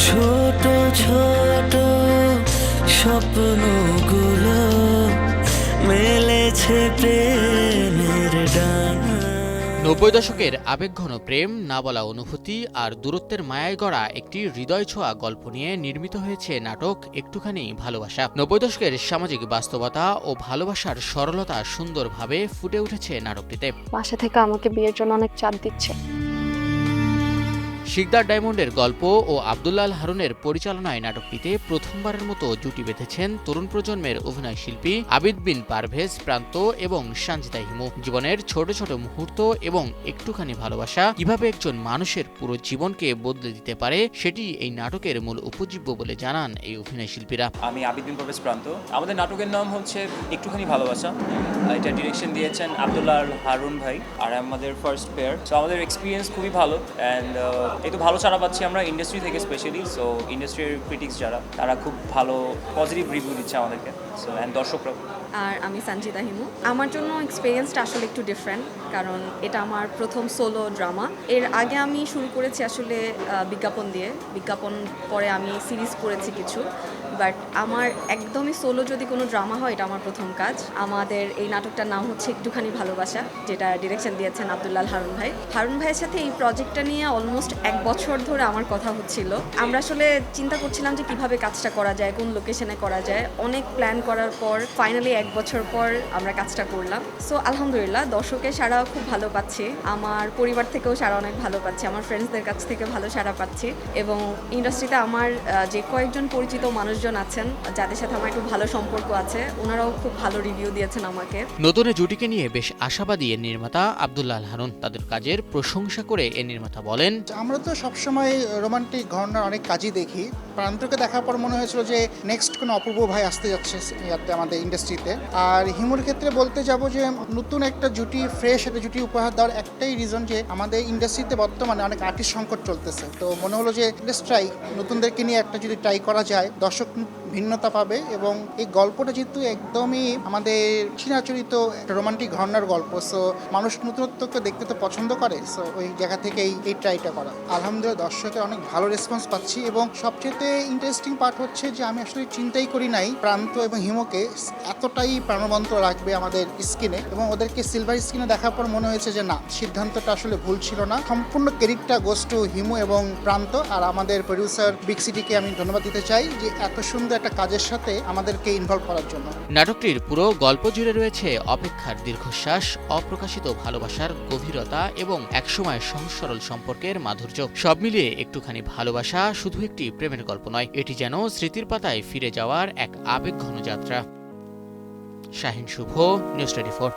ছোট ছোট স্বপ্নগুলো মেলেছে প্রেমের ডানা। ৯০ দশকের আবেগঘন প্রেম, না বলা অনুভূতি আর দূরত্বের মায়ায় গড়া একটি হৃদয় ছোঁয়া গল্প নিয়ে নির্মিত হয়েছে নাটক একটুখানি ভালোবাসা। ৯০ দশকের সামাজিক বাস্তবতা ও ভালোবাসার সরলতা সুন্দরভাবে ফুটে উঠেছে নাটকটিতে। বাসা থেকে আমাকে বিয়ের জন্য অনেক চাপ দিচ্ছে। শিকদার ডায়মন্ডের গল্প ও আব্দুল্লাহ আল হারুনের পরিচালনায় নাটকটিতে প্রথমবারের মতো জুটি বেঁধেছেন তরুণ প্রজন্মের অভিনয় শিল্পী আবিদ বিন পারভেজ প্রান্ত এবং সানজিদা হিমু। জীবনের ছোট ছোট মুহূর্ত এবং একটুখানি ভালোবাসা কিভাবে একজন মানুষের পুরো জীবনকে বদলে দিতে পারে, সেটি এই নাটকের মূল উপজীব্য বলে জানান এই অভিনয় শিল্পীরা। আমি আবিদ বিন পারভেজ প্রান্ত। আমাদের নাটকের নাম হচ্ছে একটুখানি ভালোবাসা। এটা ডিরেকশন দিয়েছেন আব্দুল্লাহ আল হারুন ভাই, আর আমাদের ফার্স্ট পেয়ার। সো আমাদের এক্সপিরিয়েন্স খুবই ভালো অ্যান্ড একটু ভালো সাড়া পাচ্ছি আমরা ইন্ডাস্ট্রি থেকে স্পেশালি। সো ইন্ডাস্ট্রির ক্রিটিক্স যারা, তারা খুব ভালো পজিটিভ রিভিউ দিচ্ছে আমাদেরকে। সো অ্যান্ড দর্শকরা। আর আমি সানজিদা হিমু। আমার জন্য এক্সপিরিয়েন্সটা আসলে একটু ডিফারেন্ট, কারণ এটা আমার প্রথম সোলো ড্রামা। এর আগে আমি শুরু করেছি আসলে বিজ্ঞাপন দিয়ে, বিজ্ঞাপন পরে আমি সিরিজ করেছি কিছু, বাট আমার একদমই সোলো যদি কোনো ড্রামা হয় এটা আমার প্রথম কাজ। আমাদের এই নাটকটার নাম হচ্ছে একটুখানি ভালোবাসা, যেটা ডিরেকশন দিয়েছেন আব্দুল্লাহ আল হারুন ভাই। হারুন ভাইয়ের সাথে এই প্রজেক্টটা নিয়ে অলমোস্ট 1 বছর ধরে আমার কথা হচ্ছিল। আমরা আসলে চিন্তা করছিলাম যে কিভাবে কাজটা করা যায়, কোন লোকেশনে করা যায়। অনেক প্ল্যান করার পর ফাইনালি 1 বছর পর আমরা কাজটা করলাম। সো আলহামদুলিল্লাহ দর্শকের সাড়া খুব ভালো পাচ্ছি, আমার পরিবার থেকেও সাড়া অনেক ভালো পাচ্ছি, আমার ফ্রেন্ডসদের কাছ থেকে ভালো সাড়া পাচ্ছি, এবং ইন্ডাস্ট্রিতে আমার যে কয়েকজন পরিচিত মানুষজন আছেন যাদের সাথে আমার একটু ভালো সম্পর্ক আছে, ওনারাও খুব ভালো রিভিউ দিয়েছেন আমাকে। নতুন জুটিকে নিয়ে বেশ আশাবাদী এর নির্মাতা আব্দুল্লাহ আল হারুন। তাদের কাজের প্রশংসা করে এর নির্মাতা বলেন, আমরা তো সবসময় রোমান্টিক ঘটনার অনেক কাজই দেখি। প্রান্তকে দেখার পর মনে হয়েছিল যে নেক্সট কোনো অপূর্ব ভাই আসতে যাচ্ছে ইয়াতে আমাদের ইন্ডাস্ট্রিতে। আর হিমুর ক্ষেত্রে বলতে যাব যে নতুন একটা জুটি, ফ্রেশ একটা জুটি উপহার দেওয়ার একটাই রিজন যে আমাদের ইন্ডাস্ট্রিতে বর্তমানে অনেক আর্টিস্ট সংকট চলতেছে। তো মনে হলো যে ট্রাই নতুনদেরকে নিয়ে একটা যদি ট্রাই করা যায়, দর্শক ভিন্নতা পাবে। এবং এই গল্পটা যেহেতু একদমই আমাদের চিরাচরিত একটা রোমান্টিক ঘটনার গল্প, সো মানুষ নতুনত্বকে দেখতে তো পছন্দ করে। সো ওই জায়গা থেকেই এই ট্রাইটা করা। আলহামদুলিল্লাহ দর্শকের অনেক ভালো রেসপন্স পাচ্ছি, এবং সবচেয়ে ইন্টারেস্টিং পার্ট হচ্ছে যে আমি আসলে চিন্তাই করি নাই প্রান্ত এবং হিমুকে এতটাই প্রাণবন্ত রাখবে আমাদের স্ক্রিনে, এবং ওদেরকে সিলভার স্ক্রিনে দেখার পর মনে হয়েছে যে না, সিদ্ধান্তটা আসলে ভুল ছিল না। সম্পূর্ণ ক্রেডিটটা গোস টু হিমু এবং প্রান্ত। আর আমাদের প্রডিউসার বিগ সিটিকে আমি ধন্যবাদ দিতে চাই যে এত সুন্দর একটা কাজের সাথে আমাদেরকে ইনভলভ করার জন্য। নাটকটির পুরো গল্প জুড়ে রয়েছে অপেক্ষার দীর্ঘশ্বাস, অপ্রকাশিত ভালোবাসার গভীরতা এবং একসময় সহজ সরল সম্পর্কের মাধুর্য। সব মিলিয়ে একটুখানি ভালোবাসা শুধু একটি প্রেমের গল্প নয়, এটি যেন স্মৃতির পাতায় ফিরে যাওয়ার এক আবেগঘন যাত্রা। শাহিন শুভ, নিউজ 24।